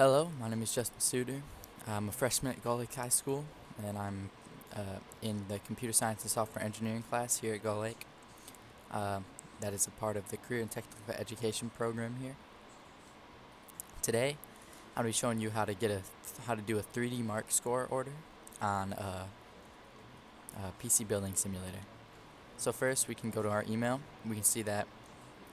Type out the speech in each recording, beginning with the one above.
Hello, my name is Justin Suter. I'm a freshman at Gull Lake High School, and I'm in the Computer Science and Software Engineering class here at Gull Lake. Uh, that is a part of the Career and Technical Education program here. Today, I'll be showing you how to do a 3DMark score order on a PC building simulator. So first, we can go to our email. We can see that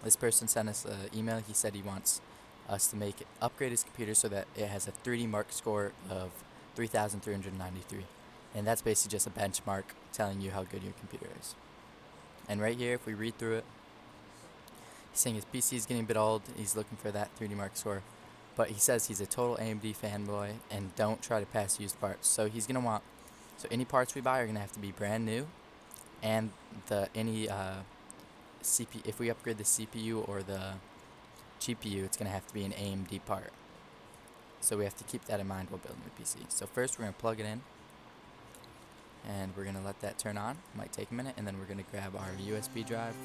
this person sent us an email. He said he wants us to upgrade his computer so that it has a 3DMark score of 3,393. And that's basically just a benchmark telling you how good your computer is. And right here, if we read through it, he's saying his PC is getting a bit old. He's looking for that 3DMark score. But he says he's a total AMD fanboy and don't try to pass used parts. So he's going to want, so any parts we buy are going to have to be brand new. And if we upgrade the CPU or the GPU, it's going to have to be an AMD part. So we have to keep that in mind while building the PC. So first we're going to plug it in, and we're going to let that turn on. Might take a minute, and then we're going to grab our USB drive,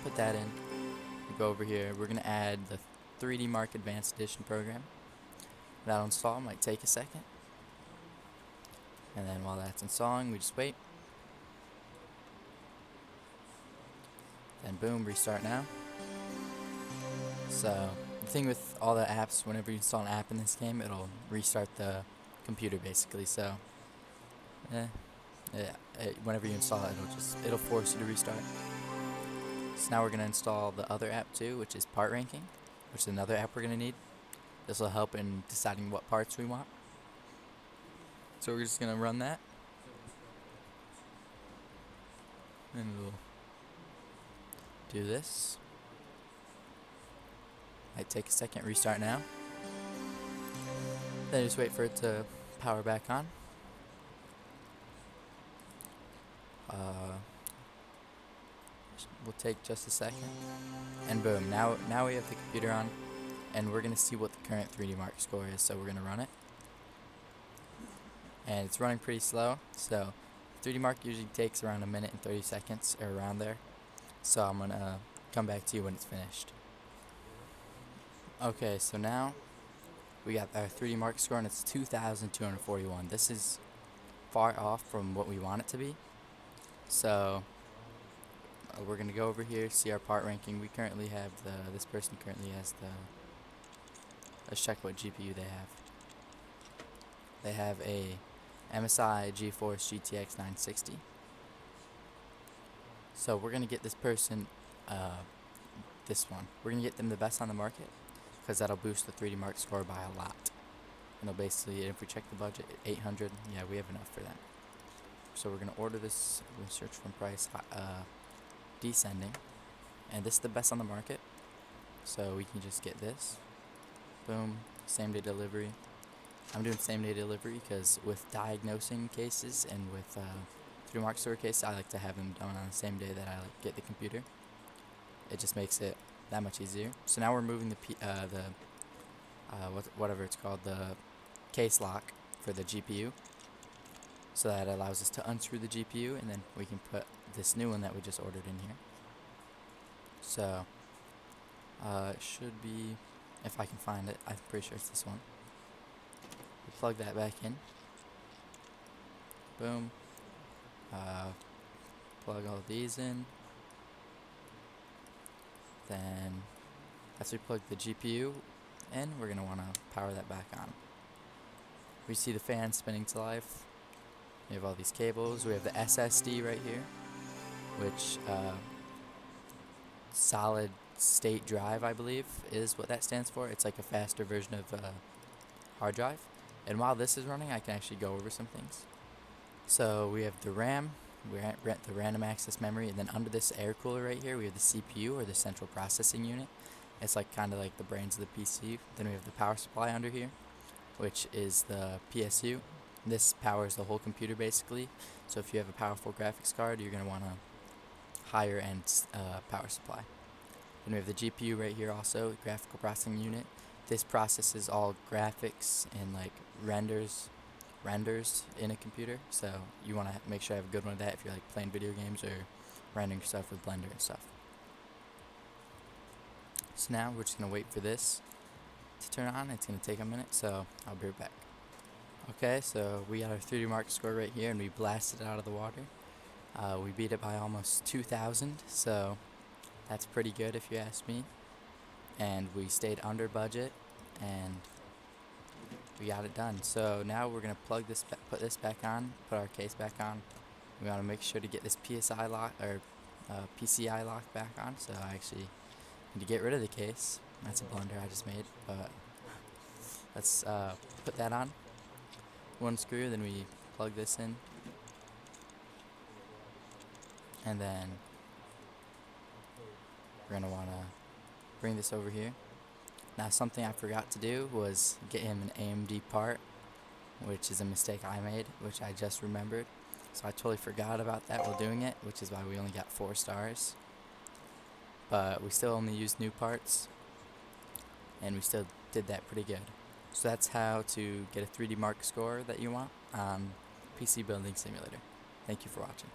put that in, we go over here, we're going to add the 3DMark Advanced Edition program. That'll install, might take a second. And then while that's installing, we just wait. Then boom, restart now. So the thing with all the apps, whenever you install an app in this game, it'll restart the computer basically. So whenever you install it, it'll force you to restart. So now we're gonna install the other app too, which is Part Ranking, which is another app we're gonna need. This will help in deciding what parts we want. So we're just gonna run that, and we'll do this. Might take a second, restart now. Then just wait for it to power back on. Will take just a second. And boom, now we have the computer on, and we're gonna see what the current 3DMark score is, so we're gonna run it. And it's running pretty slow, so 3DMark usually takes around 1 minute and 30 seconds, or around there. So I'm gonna come back to you when it's finished. Okay, so now we got our 3DMark score, and it's 2,241. This is far off from what we want it to be. So we're gonna go over here, see our part ranking. We currently have this person currently has let's check what GPU they have. They have a MSI GeForce GTX 960. So we're gonna get this person this one. We're gonna get them the best on the market, because that'll boost the 3DMark score by a lot. And it'll basically, if we check the budget, 800, yeah, we have enough for that. So we're gonna order this. We're gonna search from price descending, and this is the best on the market. So we can just get this. Boom, same day delivery. I'm doing same day delivery because with diagnosing cases and with 3DMark score cases, I like to have them done on the same day that I get the computer. It just makes it that much easier. So now we're moving whatever it's called, the case lock for the GPU, so that allows us to unscrew the GPU, and then we can put this new one that we just ordered in here. So it should be, if I can find it, I'm pretty sure it's this one. We plug that back in. Boom. Plug all these in. Then after we plug the GPU in, we're going to want to power that back on. We see the fan spinning to life. We have all these cables. We have the SSD right here, which solid state drive, I believe, is what that stands for. It's like a faster version of hard drive. And while this is running, I can actually go over some things. So we have the RAM. We rent the random access memory, and then under this air cooler right here, we have the CPU, or the central processing unit. It's like kind of like the brains of the PC. Then we have the power supply under here, which is the PSU. This powers the whole computer basically. So if you have a powerful graphics card, you're going to want a higher end power supply. Then we have the GPU right here also, the graphical processing unit. This processes all graphics and like renders in a computer, so you want to make sure you have a good one of that if you're like playing video games or rendering stuff with Blender and stuff. So now we're just going to wait for this to turn on. It's going to take a minute, so I'll be right back. Okay, so we got our 3DMark score right here, and we blasted it out of the water. We beat it by almost 2,000, so that's pretty good if you ask me. And we stayed under budget, and we got it done. So now we're gonna plug this, put this back on, put our case back on. We want to make sure to get this PSI lock or PCI lock back on. So I actually need to get rid of the case. That's a blunder I just made, but let's put that on. One screw, then we plug this in, and then we're gonna want to bring this over here. Now, something I forgot to do was get him an AMD part, which is a mistake I made, which I just remembered. So I totally forgot about that while doing it, which is why we only got 4 stars. But we still only used new parts, and we still did that pretty good. So that's how to get a 3DMark score that you want on PC Building Simulator. Thank you for watching.